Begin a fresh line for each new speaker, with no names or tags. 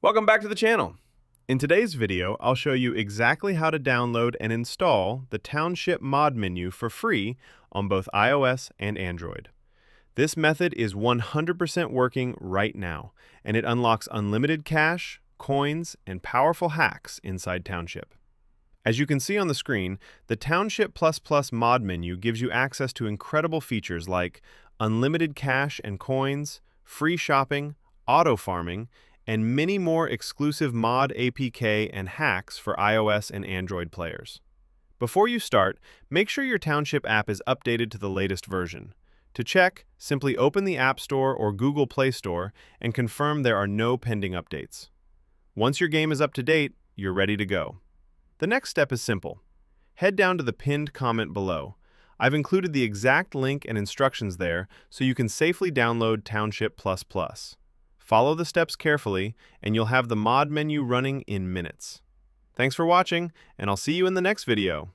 Welcome back to the channel. In today's video, I'll show you exactly how to download and install the Township mod menu for free on both iOS and Android. This method is 100% working right now, and it unlocks unlimited cash, coins, and powerful hacks inside Township. As you can see on the screen, the Township++ mod menu gives you access to incredible features like unlimited cash and coins, free shopping, auto farming, and many more exclusive mod APK and hacks for iOS and Android players. Before you start, make sure your Township app is updated to the latest version. To check, simply open the App Store or Google Play Store and confirm there are no pending updates. Once your game is up to date, you're ready to go. The next step is simple. Head down to the pinned comment below. I've included the exact link and instructions there so you can safely download Township++. Follow the steps carefully, and you'll have the mod menu running in minutes. Thanks for watching, and I'll see you in the next video.